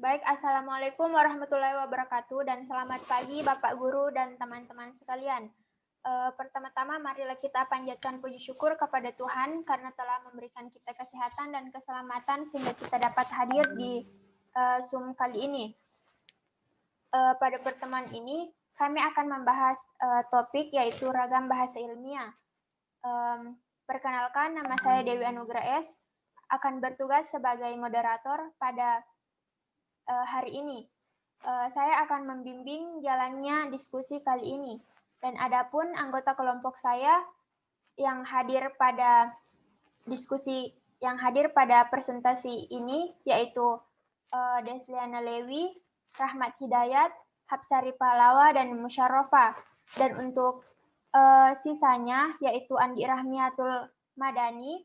Baik, Assalamualaikum warahmatullahi wabarakatuh dan selamat pagi Bapak Guru dan teman-teman sekalian. Pertama-tama marilah kita panjatkan puji syukur kepada Tuhan karena telah memberikan kita kesehatan dan keselamatan sehingga kita dapat hadir di Zoom kali ini. Pada pertemuan ini kami akan membahas topik yaitu ragam bahasa ilmiah. Perkenalkan, nama saya Dewi Anugrah S. akan bertugas sebagai moderator pada hari ini. Saya akan membimbing jalannya diskusi kali ini. Dan adapun anggota kelompok saya yang hadir pada presentasi ini yaitu Desliana Lewi, Rahmat Hidayat, Hapsari Pahlawa, dan Musyarofa. Dan untuk sisanya yaitu Andi Rahmiatul Madani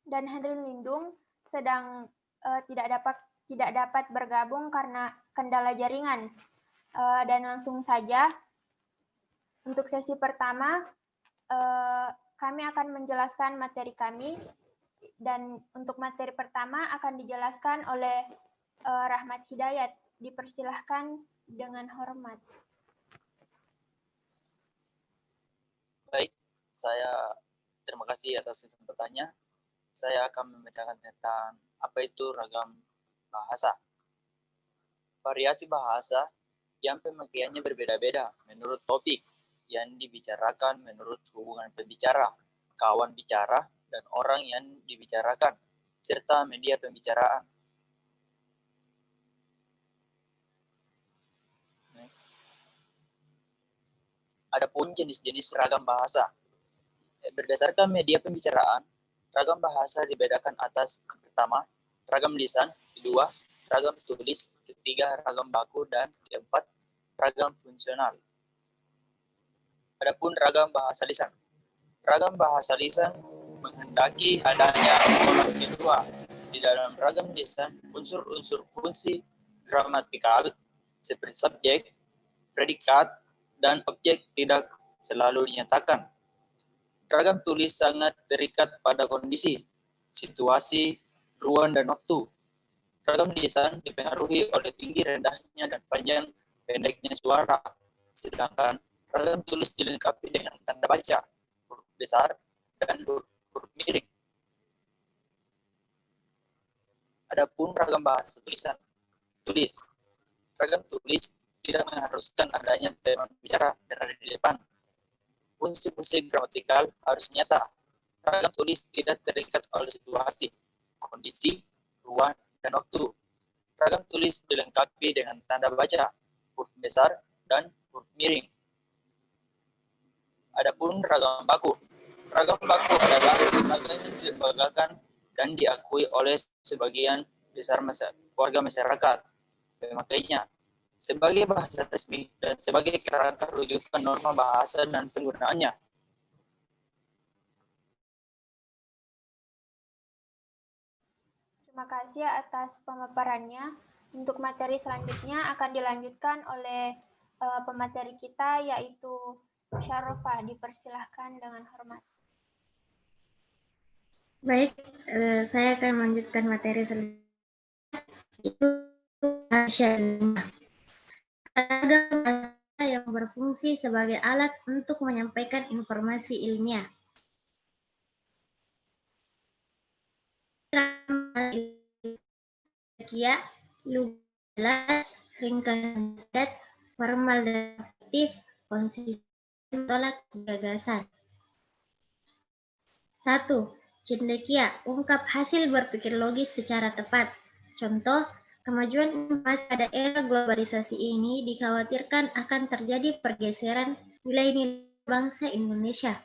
dan Henry Lindung sedang tidak dapat bergabung karena kendala jaringan. Dan langsung saja, untuk sesi pertama, kami akan menjelaskan materi kami. Dan untuk materi pertama akan dijelaskan oleh Rahmat Hidayat. Dipersilahkan dengan hormat. Baik, saya terima kasih atas kesempatannya. Saya akan membacakan tentang apa itu ragam bahasa. Variasi bahasa yang pemakaiannya berbeda-beda menurut topik yang dibicarakan, menurut hubungan pembicara, kawan bicara, dan orang yang dibicarakan, serta media pembicaraan. Next. Adapun jenis-jenis ragam bahasa. Berdasarkan media pembicaraan, ragam bahasa dibedakan atas pertama, ragam lisan, kedua, ragam tulis, ketiga, ragam baku, dan keempat, ragam fungsional. Adapun ragam bahasa lisan. Ragam bahasa lisan menghendaki adanya pola kedua di dalam ragam lisan unsur-unsur fungsi gramatikal seperti subjek, predikat, dan objek tidak selalu dinyatakan. Ragam tulis sangat terikat pada kondisi, situasi, ruang, dan waktu. Ragam lisan dipengaruhi oleh tinggi rendahnya dan panjang pendeknya suara, sedangkan ragam tulis dilengkapi dengan tanda baca, huruf besar, dan huruf miring. Adapun ragam bahasa tulis. Ragam tulis tidak mengharuskan adanya tema bicara berada di depan. Fungsi-fungsi gramatikal harus nyata. Ragam tulis tidak terikat oleh situasi, kondisi, ruang, dan waktu. Ragam tulis dilengkapi dengan tanda baca, huruf besar, dan huruf miring. Adapun ragam baku. Ragam baku adalah ragam yang dibanggakan dan diakui oleh sebagian besar warga masyarakat pemakainya sebagai bahasa resmi dan sebagai kerangka rujukan norma bahasa dan penggunaannya. Terima kasih atas pemaparannya. Untuk materi selanjutnya akan dilanjutkan oleh pemateri kita yaitu Musyarofa. Dipersilahkan dengan hormat. Baik, saya akan melanjutkan materi selanjutnya, itu bahasa ilmiah. Ragam bahasa yang berfungsi sebagai alat untuk menyampaikan informasi ilmiah. Kia, lugas, ringkas padat, formal dan aktif, konsisten, tolak gagasan. 1. Cendekia, ungkap hasil berpikir logis secara tepat. Contoh, kemajuan informasi pada era globalisasi ini dikhawatirkan akan terjadi pergeseran nilai-nilai bangsa Indonesia,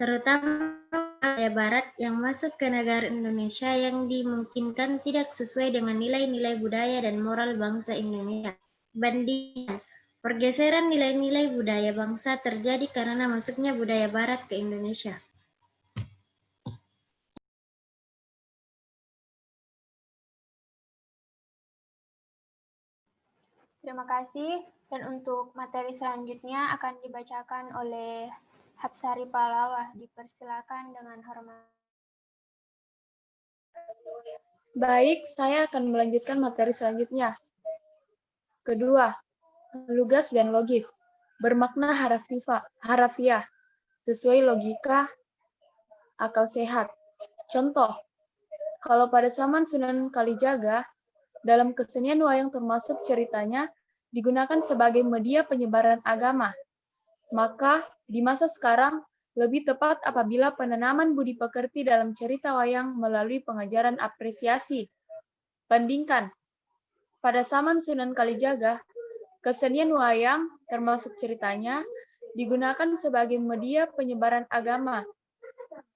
terutama budaya Barat yang masuk ke negara Indonesia yang dimungkinkan tidak sesuai dengan nilai-nilai budaya dan moral bangsa Indonesia. Bandingan, pergeseran nilai-nilai budaya bangsa terjadi karena masuknya budaya Barat ke Indonesia. Terima kasih. Dan untuk materi selanjutnya akan dibacakan oleh Hapsari Pahlawa. Dipersilakan dengan hormat. Baik, saya akan melanjutkan materi selanjutnya. Kedua, lugas dan logis, bermakna harafiah, sesuai logika akal sehat. Contoh, kalau pada zaman Sunan Kalijaga, dalam kesenian wayang termasuk ceritanya digunakan sebagai media penyebaran agama, maka di masa sekarang lebih tepat apabila penanaman budi pekerti dalam cerita wayang melalui pengajaran apresiasi. Bandingkan, pada zaman Sunan Kalijaga, kesenian wayang termasuk ceritanya digunakan sebagai media penyebaran agama.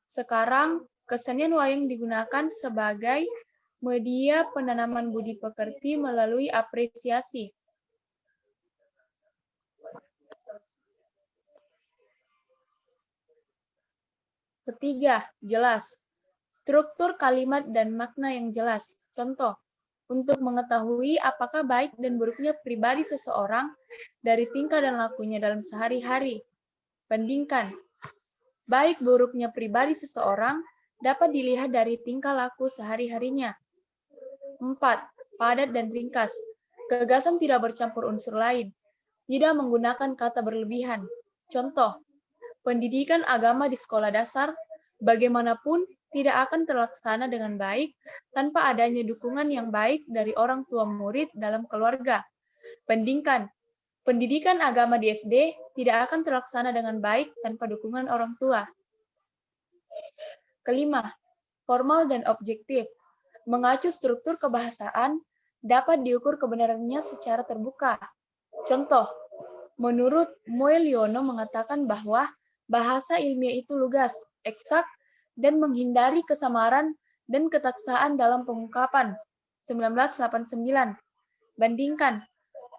Sekarang, kesenian wayang digunakan sebagai media penanaman budi pekerti melalui apresiasi. Ketiga, jelas. Struktur kalimat dan makna yang jelas. Contoh, untuk mengetahui apakah baik dan buruknya pribadi seseorang dari tingkah dan lakunya dalam sehari-hari. Bandingkan, baik buruknya pribadi seseorang dapat dilihat dari tingkah laku sehari-harinya. 4. Padat dan ringkas. Gagasan tidak bercampur unsur lain. Tidak menggunakan kata berlebihan. Contoh, pendidikan agama di sekolah dasar bagaimanapun tidak akan terlaksana dengan baik tanpa adanya dukungan yang baik dari orang tua murid dalam keluarga. Bandingkan, pendidikan agama di SD tidak akan terlaksana dengan baik tanpa dukungan orang tua. Kelima, formal dan objektif. Mengacu struktur kebahasaan dapat diukur kebenarannya secara terbuka. Contoh, menurut Moeliono mengatakan bahwa bahasa ilmiah itu lugas, eksak, dan menghindari kesamaran dan ketaksaan dalam pengungkapan. 1989. Bandingkan,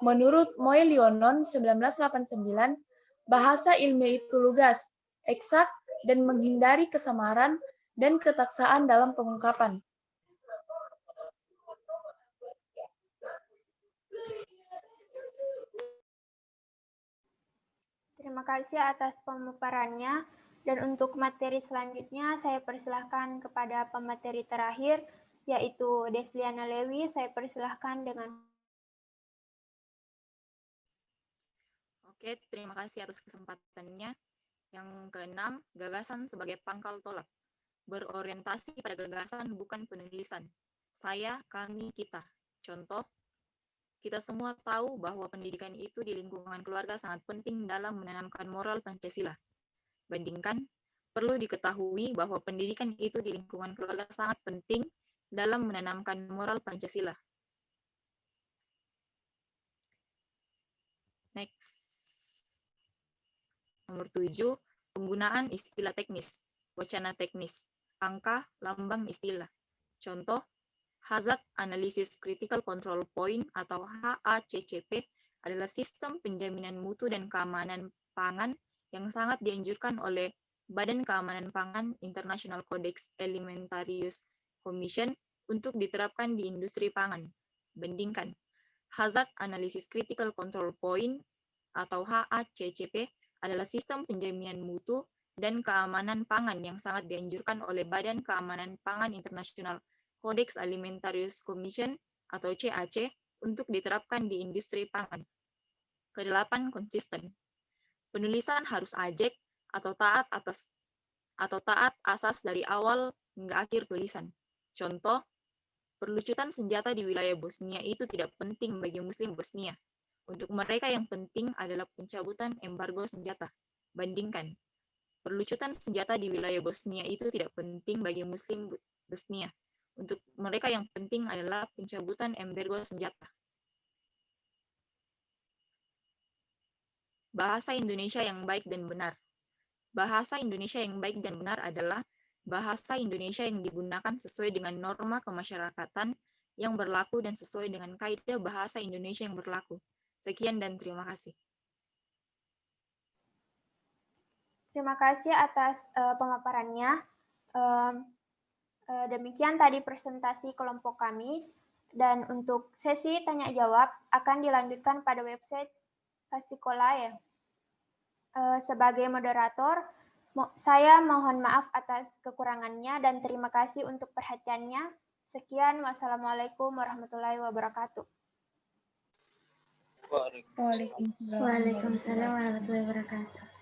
menurut Moeliono 1989, bahasa ilmiah itu lugas, eksak, dan menghindari kesamaran dan ketaksaan dalam pengungkapan. Terima kasih atas pemaparannya. Dan untuk materi selanjutnya, saya persilahkan kepada pemateri terakhir, yaitu Desliana Lewi. Saya persilahkan dengan... Oke, terima kasih atas kesempatannya. Yang keenam, gagasan sebagai pangkal tolak. Berorientasi pada gagasan, bukan penulisan. Saya, kami, kita. Contoh, kita semua tahu bahwa pendidikan itu di lingkungan keluarga sangat penting dalam menanamkan moral Pancasila. Bandingkan, perlu diketahui bahwa pendidikan itu di lingkungan keluarga sangat penting dalam menanamkan moral Pancasila. Next. Nomor 7, penggunaan istilah teknis, wacana teknis, angka, lambang istilah. Contoh, Hazard Analysis Critical Control Point atau HACCP adalah sistem penjaminan mutu dan keamanan pangan yang sangat dianjurkan oleh Badan Keamanan Pangan International Codex Alimentarius Commission untuk diterapkan di industri pangan. Bandingkan, Hazard Analysis Critical Control Point atau HACCP adalah sistem penjaminan mutu dan keamanan pangan yang sangat dianjurkan oleh Badan Keamanan Pangan International Codex Alimentarius Commission atau CAC untuk diterapkan di industri pangan. Kedelapan, konsisten. Penulisan harus ajek atau taat asas dari awal hingga akhir tulisan. Contoh, perlucutan senjata di wilayah Bosnia itu tidak penting bagi Muslim Bosnia. Untuk mereka yang penting adalah pencabutan embargo senjata. Bandingkan, perlucutan senjata di wilayah Bosnia itu tidak penting bagi Muslim Bosnia. Untuk mereka yang penting adalah pencabutan embargo senjata. Bahasa Indonesia yang baik dan benar. Bahasa Indonesia yang baik dan benar adalah bahasa Indonesia yang digunakan sesuai dengan norma kemasyarakatan yang berlaku dan sesuai dengan kaidah bahasa Indonesia yang berlaku. Sekian dan terima kasih. Terima kasih atas pemaparannya. Demikian tadi presentasi kelompok kami. Dan untuk sesi tanya-jawab akan dilanjutkan pada website Fasikola ya. Sebagai moderator, saya mohon maaf atas kekurangannya dan terima kasih untuk perhatiannya. Sekian, wassalamualaikum warahmatullahi wabarakatuh. Waalaikumsalam. Waalaikumsalam. Waalaikumsalam warahmatullahi wabarakatuh.